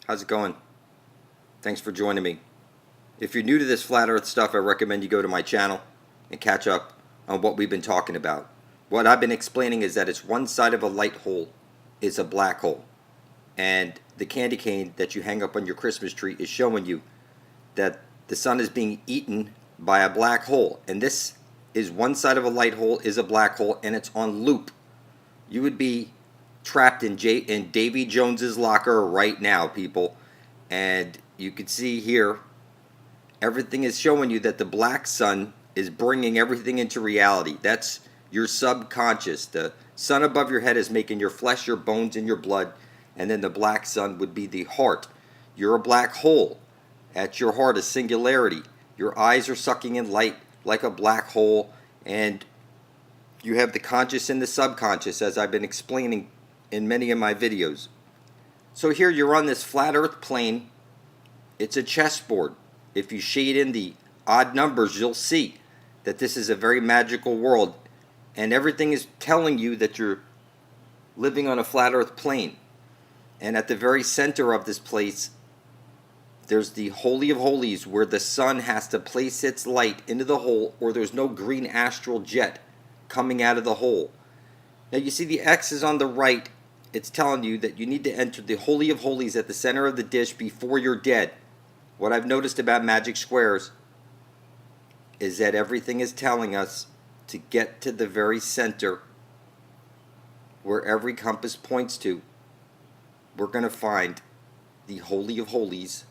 How's it going? Thanks for joining me. If you're new to this flat earth stuff, I recommend you go to my channel and catch up on what we've been talking about. What I've been explaining is that it's one side of a light hole is a black hole. And the candy cane that you hang up on your Christmas tree is showing you that the sun is being eaten by a black hole. And this is one side of a light hole is a black hole, and it's on loop. You would be trapped in Davy Jones's locker right now, people. And you can see here, everything is showing you that the black sun is bringing everything into reality. That's your subconscious. The sun above your head is making your flesh, your bones, and your blood. And then the black sun would be the heart. You're a black hole. At your heart is singularity. Your eyes are sucking in light like a black hole. And you have the conscious and the subconscious, as I've been explaining in many of my videos. So here you're on this flat earth plane. It's a chessboard. If you shade in the odd numbers, you'll see that this is a very magical world, and everything is telling you that you're living on a flat earth plane. And at the very center of this place, there's the Holy of Holies, where the sun has to place its light into the hole, or there's no green astral jet coming out of the hole. Now you see the X is on the right. It's telling you that you need to enter the Holy of Holies at the center of the dish before you're dead. What I've noticed about magic squares is that everything is telling us to get to the very center where every compass points to. We're going to find the Holy of Holies,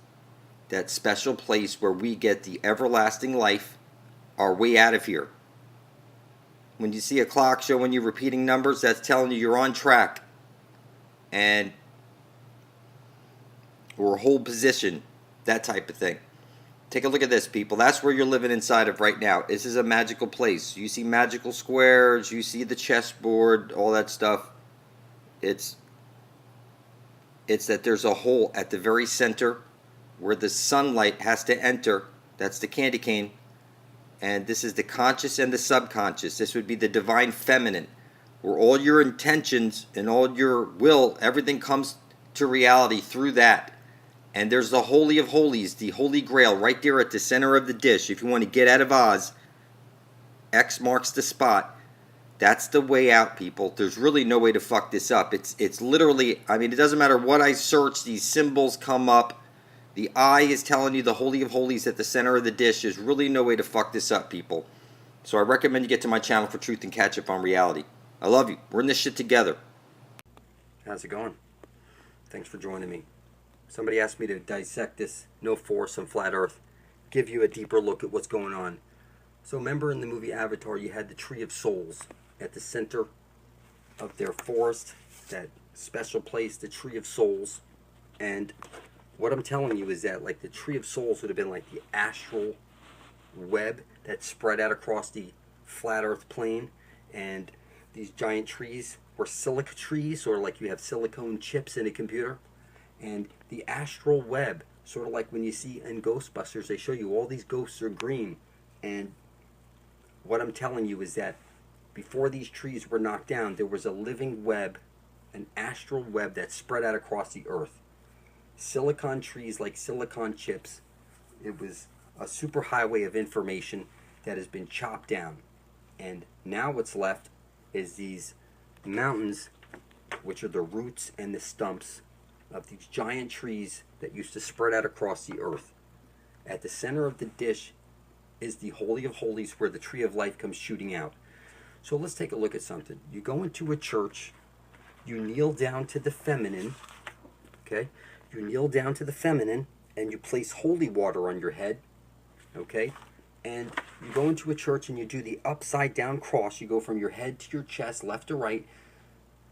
that special place where we get the everlasting life, our way out of here. When you see a clock showing you repeating numbers, that's telling you you're on track. And or hold position, that type of thing. Take a look at this, people. That's where you're living inside of right now. This is a magical place. You see magical squares, you see the chessboard, all that stuff. It's that there's a hole at the very center where the sunlight has to enter. That's the candy cane. And this is the conscious and the subconscious. This would be the divine feminine, where all your intentions and all your will, everything comes to reality through that. And there's the Holy of Holies, the Holy Grail, right there at the center of the dish. If you want to get out of Oz, X marks the spot. That's the way out, people. There's really no way to fuck this up. It's literally, I mean, it doesn't matter what I search, these symbols come up. The eye is telling you the Holy of Holies at the center of the dish. There's really no way to fuck this up, people. So I recommend you get to my channel for truth and catch up on reality. I love you. We're in this shit together. How's it going? Thanks for joining me. Somebody asked me to dissect this no force and flat earth, give you a deeper look at what's going on. So remember in the movie Avatar, you had the Tree of Souls at the center of their forest, that special place, the Tree of Souls. And what I'm telling you is that like the Tree of Souls would have been like the astral web that spread out across the flat earth plane. And these giant trees were silica trees, or like you have silicone chips in a computer. And the astral web, sort of like when you see in Ghostbusters, they show you all these ghosts are green. And what I'm telling you is that before these trees were knocked down, there was a living web, an astral web that spread out across the earth. Silicon trees like silicon chips. It was a superhighway of information that has been chopped down. And now what's left is these mountains, which are the roots and the stumps of these giant trees that used to spread out across the earth. At the center of the dish is the Holy of Holies, where the Tree of Life comes shooting out. So let's take a look at something. You go into a church, you kneel down to the feminine, okay? You kneel down to the feminine, and you place holy water on your head, okay? And you go into a church and you do the upside down cross. You go from your head to your chest, left to right,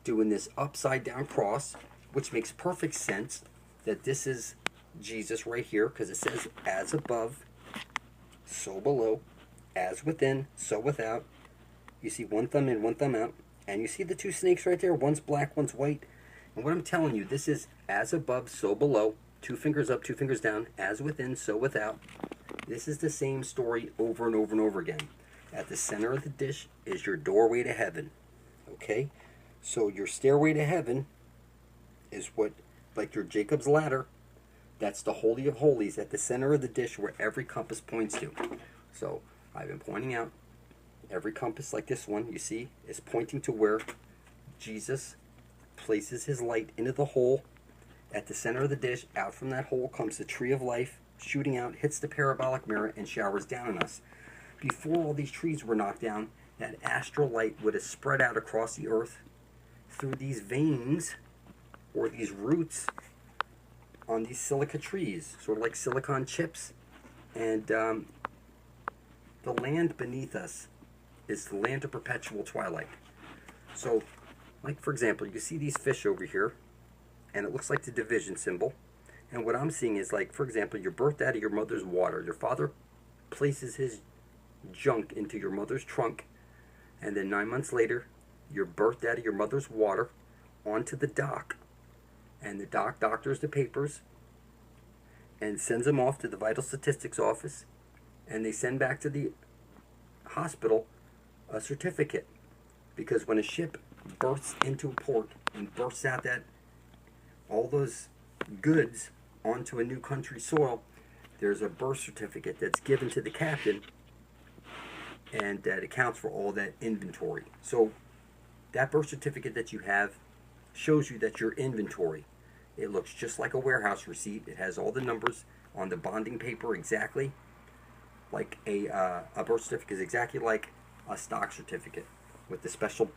doing this upside down cross, which makes perfect sense that this is Jesus right here, because it says, as above, so below, as within, so without. You see one thumb in, one thumb out, and you see the two snakes right there. One's black, one's white. And what I'm telling you, this is as above, so below. 2 fingers up, 2 fingers down, as within, so without. This is the same story over and over and over again. At the center of the dish is your doorway to heaven. Okay? So your stairway to heaven is what, like your Jacob's ladder, That's the Holy of Holies at the center of the dish where every compass points to. So I've been pointing out every compass like this one, you see, is pointing to where Jesus places his light into the hole at the center of the dish. Out from that hole comes the tree of life, shooting out, hits the parabolic mirror, and showers down on us. Before all these trees were knocked down, that astral light would have spread out across the earth through these veins or these roots on these silica trees, sort of like silicon chips. And the land beneath us is the land of perpetual twilight. So, like for example, you see these fish over here, and it looks like the division symbol. And what I'm seeing is, like, for example, you're birthed out of your mother's water. Your father places his junk into your mother's trunk, and then 9 months later, you're birthed out of your mother's water onto the dock. And the dock doctors the papers and sends them off to the vital statistics office, and they send back to the hospital a certificate. Because when a ship berths into a port and berths out that all those goods onto a new country's soil, there's a birth certificate that's given to the captain, and that accounts for all that inventory. So that birth certificate that you have shows you that your inventory, it looks just like a warehouse receipt. It has all the numbers on the bonding paper exactly like a birth certificate is exactly like a stock certificate with the special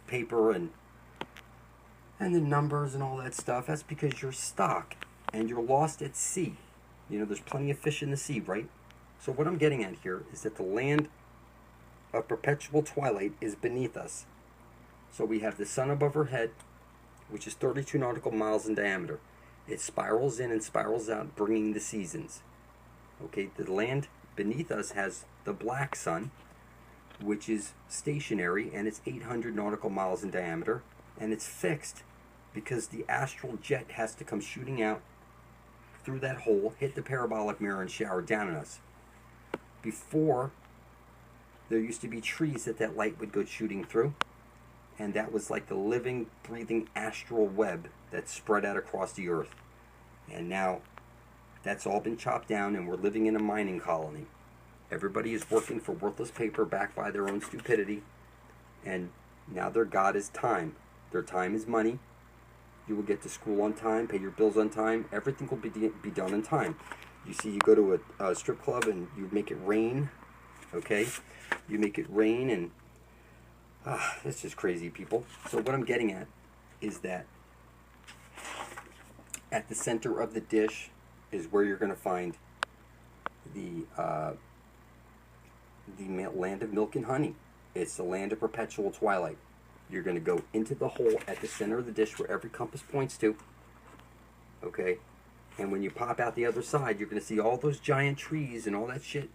paper and the numbers and all that stuff. That's because you're stock and you're lost at sea. You know, there's plenty of fish in the sea, right? So what I'm getting at here is that the land of perpetual twilight is beneath us. So we have the sun above our head, which is 32 nautical miles in diameter. It spirals in and spirals out, bringing the seasons. Okay, the land beneath us has the black sun, which is stationary, and it's 800 nautical miles in diameter, and it's fixed because the astral jet has to come shooting out through that hole, hit the parabolic mirror, and shower down on us. Before, there used to be trees that light would go shooting through, and that was like the living, breathing astral web that spread out across the earth. And now that's all been chopped down, and we're living in a mining colony. Everybody is working for worthless paper, backed by their own stupidity, and now their god is time. Their time is money. You will get to school on time, pay your bills on time. Everything will be done on time. You see, you go to a strip club and you make it rain, okay? You make it rain, and that's just crazy, people. So what I'm getting at is that at the center of the dish is where you're going to find the land of milk and honey. It's the land of perpetual twilight. You're going to go into the hole at the center of the dish where every compass points to, okay? And when you pop out the other side, you're going to see all those giant trees and all that shit.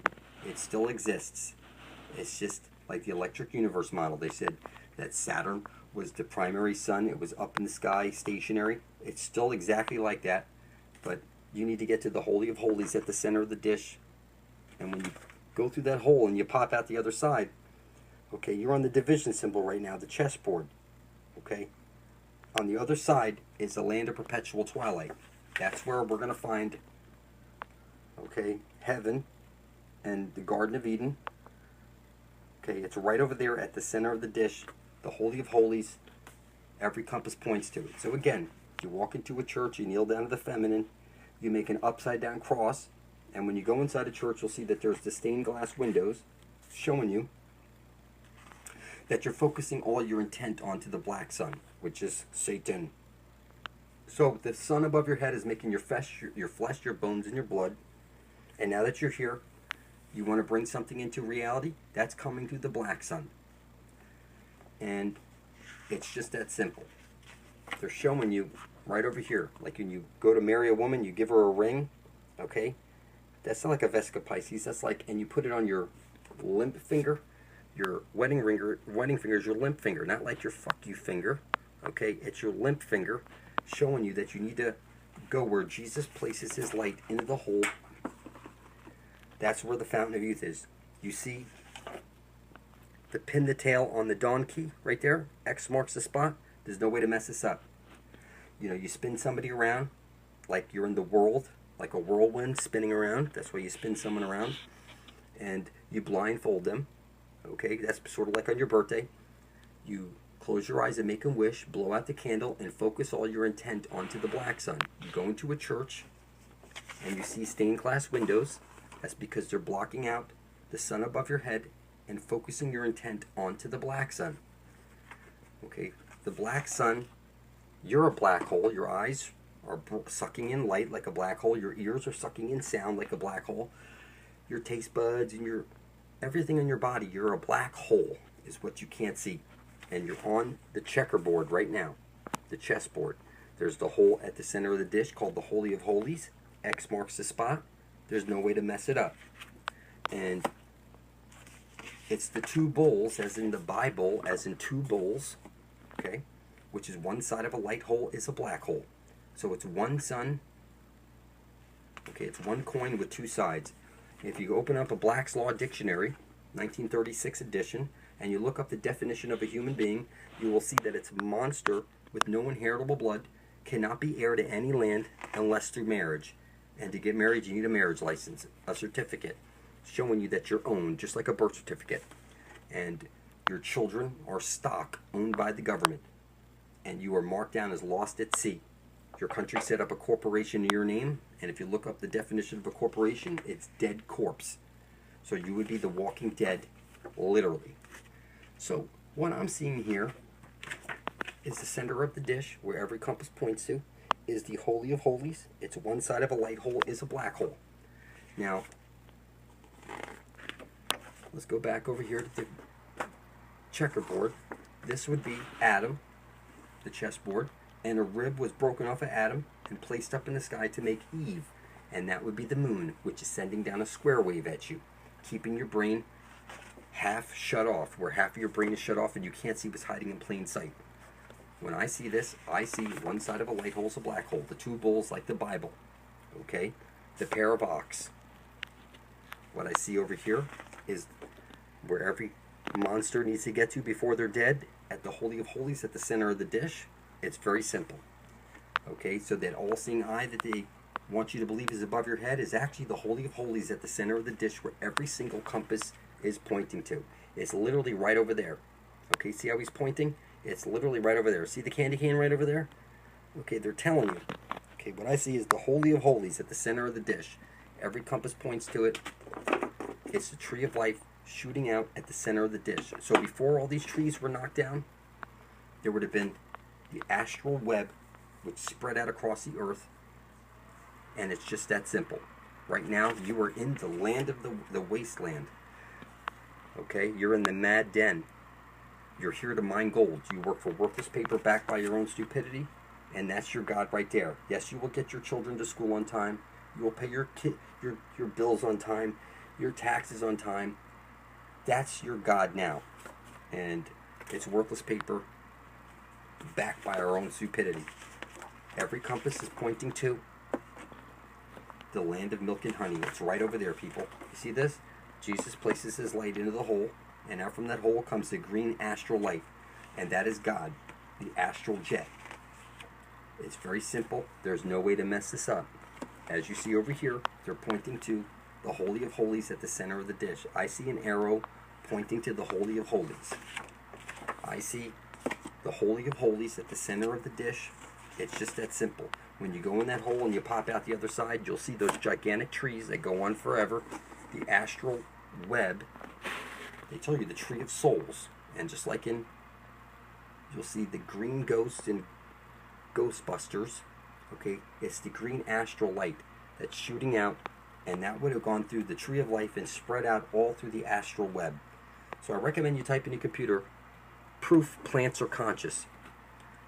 It still exists. It's just like the electric universe model. They said that Saturn was the primary sun. It was up in the sky, stationary. It's still exactly like that. But you need to get to the Holy of Holies at the center of the dish. And when you go through that hole and you pop out the other side, okay, you're on the division symbol right now, the chessboard. Okay? On the other side is the land of perpetual twilight. That's where we're going to find, okay, heaven and the Garden of Eden. Okay, it's right over there at the center of the dish, the Holy of Holies. Every compass points to it. So again, you walk into a church, you kneel down to the feminine, you make an upside down cross, and when you go inside a church, you'll see that there's the stained glass windows showing you that you're focusing all your intent onto the black sun, which is Satan. So the sun above your head is making your flesh, your bones, and your blood. And now that you're here, you want to bring something into reality, that's coming through the black sun. And it's just that simple. They're showing you right over here. Like when you go to marry a woman, you give her a ring, okay? That's not like a Vesca Pisces. That's like, and you put it on your limp finger. Your wedding finger is your limp finger, not like your fuck you finger, okay? It's your limp finger, showing you that you need to go where Jesus places his light into the hole. That's where the fountain of youth is. You see the pin the tail on the dawn key right there? X marks the spot. There's no way to mess this up. You know, you spin somebody around, like you're in the world, like a whirlwind spinning around. That's why you spin someone around. And you blindfold them. Okay, that's sort of like on your birthday. You close your eyes and make a wish, blow out the candle, and focus all your intent onto the black sun. You go into a church and you see stained glass windows. That's because they're blocking out the sun above your head and focusing your intent onto the black sun. Okay, the black sun, you're a black hole. Your eyes are sucking in light like a black hole. Your ears are sucking in sound like a black hole. Your taste buds and your everything in your body, you're a black hole, is what you can't see. And you're on the checkerboard right now, the chessboard. There's the hole at the center of the dish called the Holy of Holies. X marks the spot. There's no way to mess it up. And it's the two bowls, as in the Bible, as in two bowls, okay, which is one side of a light hole is a black hole. So it's one sun, okay, it's one coin with two sides. If you open up a Black's Law Dictionary, 1936 edition, and you look up the definition of a human being, you will see that it's a monster with no inheritable blood, cannot be heir to any land unless through marriage. And to get married, you need a marriage license, a certificate, showing you that you're owned, just like a birth certificate. And your children are stock owned by the government. And you are marked down as lost at sea. Your country set up a corporation in your name, and if you look up the definition of a corporation, it's dead corpse. So you would be the walking dead, literally. So what I'm seeing here is the center of the dish, where every compass points to, is the Holy of Holies. It's one side of a light hole is a black hole. Now, let's go back over here to the checkerboard. This would be Adam, the chessboard, and a rib was broken off of Adam and placed up in the sky to make Eve, and that would be the moon, which is sending down a square wave at you, keeping your brain half shut off, where half of your brain is shut off and you can't see what's hiding in plain sight. When I see this, I see one side of a light hole is a black hole, the two bulls like the Bible, okay, the pair of ox. What I see over here is where every monster needs to get to before they're dead, at the Holy of Holies at the center of the dish. It's very simple. Okay, so that all-seeing eye that they want you to believe is above your head is actually the Holy of Holies at the center of the dish, where every single compass is pointing to. It's literally right over there. Okay, see how he's pointing? It's literally right over there. See the candy cane right over there? Okay, they're telling you. Okay, what I see is the Holy of Holies at the center of the dish. Every compass points to it. It's the tree of life shooting out at the center of the dish. So before all these trees were knocked down, there would have been the astral web, which spread out across the earth, and it's just that simple. Right now, you are in the land of the wasteland. Okay, you're in the mad den. You're here to mine gold. You work for worthless paper backed by your own stupidity, and that's your God right there. Yes, you will get your children to school on time. You will pay your bills on time, your taxes on time. That's your God now, and it's worthless paper backed by our own stupidity. Every compass is pointing to the land of milk and honey. It's right over there, people. You see this? Jesus places his light into the hole, and out from that hole comes the green astral light, and that is God, the astral jet. It's very simple. There's no way to mess this up. As you see over here, they're pointing to the Holy of Holies at the center of the dish. I see an arrow pointing to the Holy of Holies. I see the Holy of Holies at the center of the dish. It's just that simple. When you go in that hole and you pop out the other side, you'll see those gigantic trees that go on forever. The astral web. They tell you the tree of souls. And just like you'll see the green ghost in Ghostbusters. Okay, it's the green astral light that's shooting out, and that would have gone through the tree of life and spread out all through the astral web. So I recommend you type in your computer, proof plants are conscious.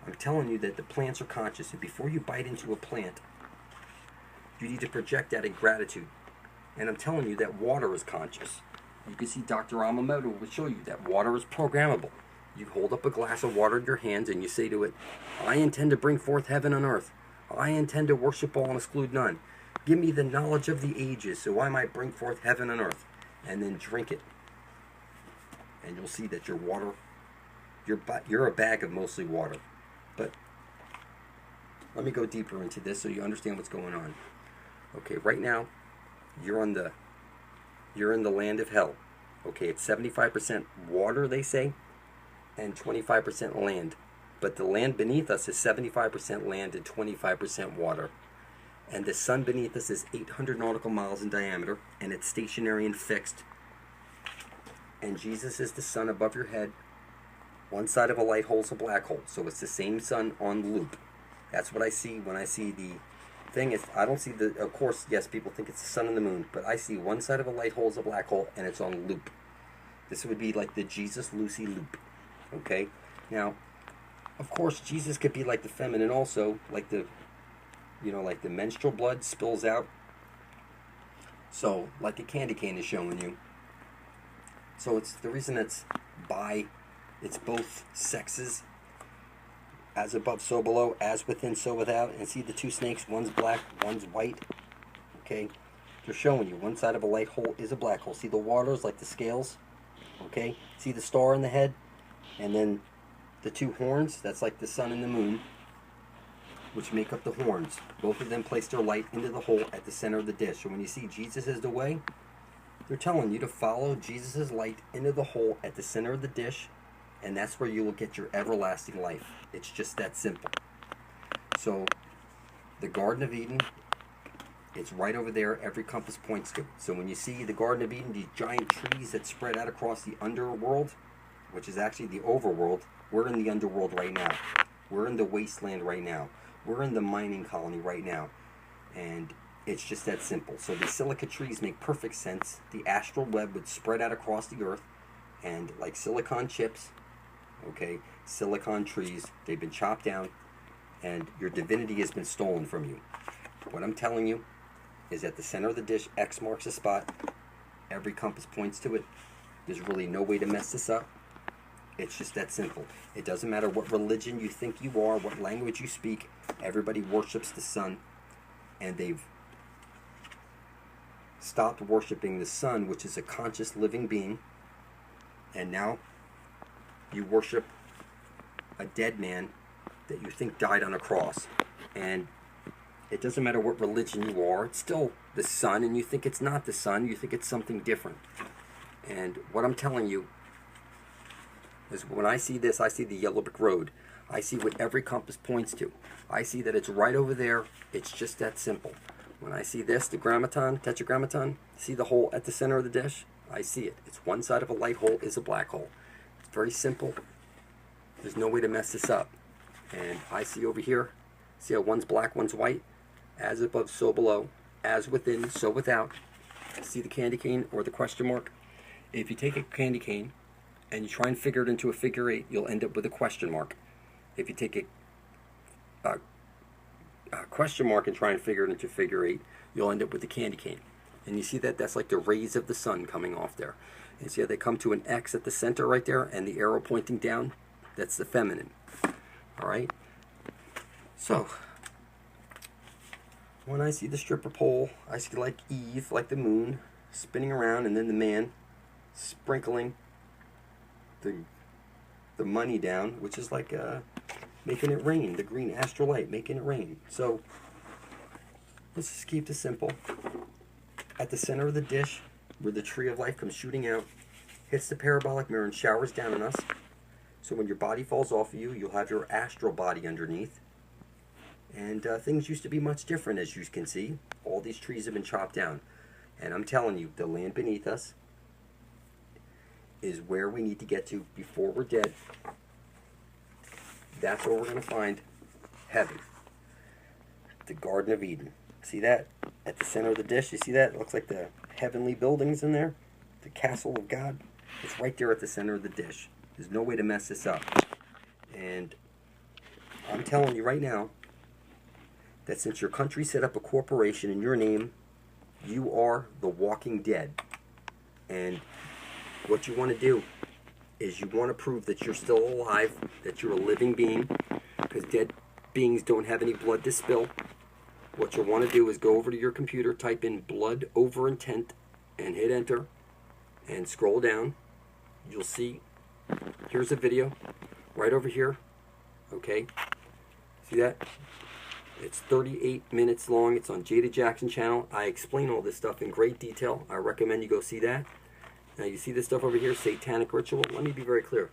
I'm telling you that the plants are conscious, and before you bite into a plant, you need to project that in gratitude. And I'm telling you that water is conscious. You can see Dr. Amamoto will show you that water is programmable. You hold up a glass of water in your hands and you say to it, I intend to bring forth heaven on earth. I intend to worship all and exclude none. Give me the knowledge of the ages so I might bring forth heaven on earth. And then drink it. And you'll see that your water, you're a bag of mostly water. But let me go deeper into this so you understand what's going on. Okay, right now, you're in the land of hell. Okay, it's 75% water, they say, and 25% land. But the land beneath us is 75% land and 25% water. And the sun beneath us is 800 nautical miles in diameter, and it's stationary and fixed. And Jesus is the sun above your head. One side of a light hole is a black hole, so it's the same sun on loop. That's what I see when I see the thing. Is I don't see the, of course, yes, people think it's the sun and the moon, but I see one side of a light hole is a black hole, and it's on loop. This would be like the Jesus-Lucy loop. Okay? Now, of course, Jesus could be like the feminine also, like the, like the menstrual blood spills out. So, like a candy cane is showing you. So it's the reason it's both sexes, as above, so below, as within, so without. And see the two snakes, one's black, one's white. Okay? They're showing you one side of a light hole is a black hole. See the waters like the scales? Okay? See the star in the head? And then the two horns, that's like the sun and the moon, which make up the horns. Both of them place their light into the hole at the center of the dish. So when you see Jesus is the way, they're telling you to follow Jesus' light into the hole at the center of the dish, and that's where you will get your everlasting life. It's just that simple. So the Garden of Eden, it's right over there. Every compass points to. So when you see the Garden of Eden, these giant trees that spread out across the underworld, which is actually the overworld, we're in the underworld right now. We're in the wasteland right now. We're in the mining colony right now. And it's just that simple. So the silica trees make perfect sense. The astral web would spread out across the earth, and like silicon chips, okay, silicon trees, they've been chopped down, and your divinity has been stolen from you. What I'm telling you is at the center of the dish, X marks the spot. Every compass points to it. There's really no way to mess this up. It's just that simple. It doesn't matter what religion you think you are, what language you speak. Everybody worships the sun, and they've stopped worshiping the sun, which is a conscious living being, and now you worship a dead man that you think died on a cross. And it doesn't matter what religion you are, it's still the sun, and you think it's not the sun, you think it's something different. And what I'm telling you is when I see this, I see the yellow brick road. I see what every compass points to. I see that it's right over there. It's just that simple. When I see this, the grammaton, tetragrammaton, see the hole at the center of the dish? I see it. It's one side of a light hole is a black hole. It's very simple. There's no way to mess this up. And I see over here, see how one's black, one's white? As above, so below. As within, so without. See the candy cane or the question mark? If you take a candy cane and you try and figure it into a figure eight, you'll end up with a question mark. If you take a question mark and try and figure it into figure eight, you'll end up with the candy cane. And you see that? That's like the rays of the sun coming off there. And see how they come to an X at the center right there, and the arrow pointing down? That's the feminine. Alright? So, when I see the stripper pole, I see like Eve, like the moon, spinning around, and then the man sprinkling the money down, which is like making it rain, the green astral light, making it rain. So, let's just keep this simple. At the center of the dish, where the tree of life comes shooting out, hits the parabolic mirror and showers down on us. So when your body falls off of you, you'll have your astral body underneath. And things used to be much different, as you can see. All these trees have been chopped down. And I'm telling you, the land beneath us is where we need to get to before we're dead. That's where we're going to find heaven. The Garden of Eden. See that? At the center of the dish, you see that? It looks like the heavenly buildings in there. The castle of God. It's right there at the center of the dish. There's no way to mess this up. And I'm telling you right now that since your country set up a corporation in your name, you are the walking dead. And what you want to do is you want to prove that you're still alive, that you're a living being, because dead beings don't have any blood to spill. What you'll want to do is go over to your computer, type in blood over intent, and hit enter, and scroll down. You'll see, here's a video, right over here, okay? See that? It's 38 minutes long. It's on Jada Jackson channel. I explain all this stuff in great detail. I recommend you go see that. Now you see this stuff over here, satanic ritual. Let me be very clear.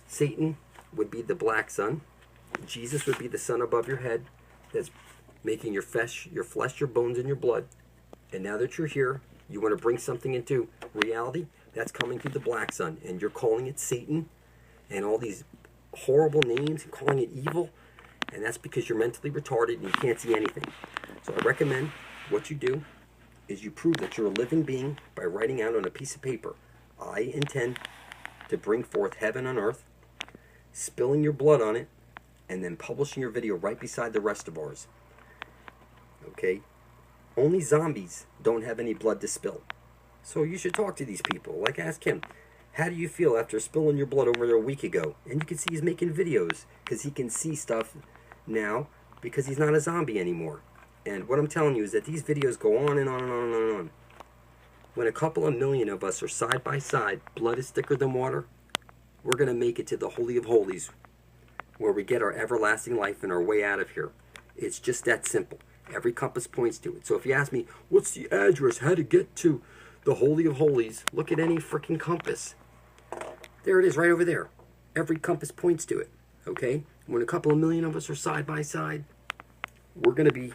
Satan would be the black sun. Jesus would be the sun above your head that's making your flesh, your bones, and your blood. And now that you're here, you want to bring something into reality that's coming through the black sun, and you're calling it Satan and all these horrible names and calling it evil, and that's because you're mentally retarded and you can't see anything. So I recommend what you do is you prove that you're a living being by writing out on a piece of paper, I intend to bring forth heaven on earth, spilling your blood on it, and then publishing your video right beside the rest of ours. Okay? Only zombies don't have any blood to spill. So you should talk to these people. Like, ask him, how do you feel after spilling your blood over there a week ago? And you can see he's making videos because he can see stuff now because he's not a zombie anymore. And what I'm telling you is that these videos go on and on and on and on and on. When a couple of million of us are side by side, blood is thicker than water, we're going to make it to the Holy of Holies, where we get our everlasting life and our way out of here. It's just that simple. Every compass points to it. So if you ask me, what's the address, how to get to the Holy of Holies, look at any freaking compass. There it is right over there. Every compass points to it. Okay? When a couple of million of us are side by side, we're going to be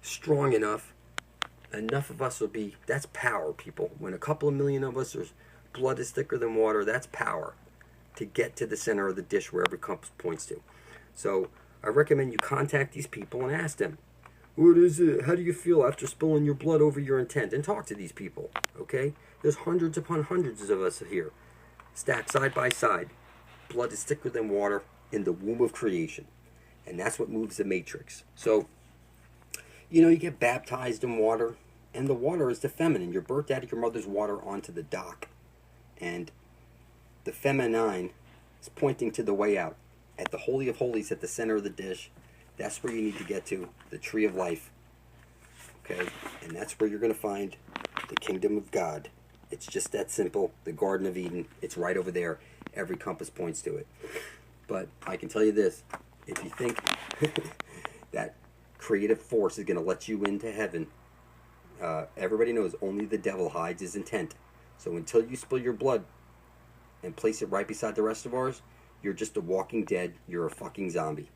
strong enough. Enough of us will be, that's power, people. When a couple of million of us are, blood is thicker than water, that's power to get to the center of the dish where every compass points to. So I recommend you contact these people and ask them, what is it? How do you feel after spilling your blood over your intent? And talk to these people, okay? There's hundreds upon hundreds of us here, stacked side by side. Blood is thicker than water in the womb of creation. And that's what moves the matrix. So, you know, you get baptized in water, and the water is the feminine. You're birthed out of your mother's water onto the dock. And the feminine is pointing to the way out. At the Holy of Holies, at the center of the dish, that's where you need to get to, the tree of life. Okay? And that's where you're going to find the kingdom of God. It's just that simple. The Garden of Eden, it's right over there. Every compass points to it. But I can tell you this, if you think that creative force is going to let you into heaven, everybody knows only the devil hides his intent. So until you spill your blood and place it right beside the rest of ours, you're just a walking dead. You're a fucking zombie.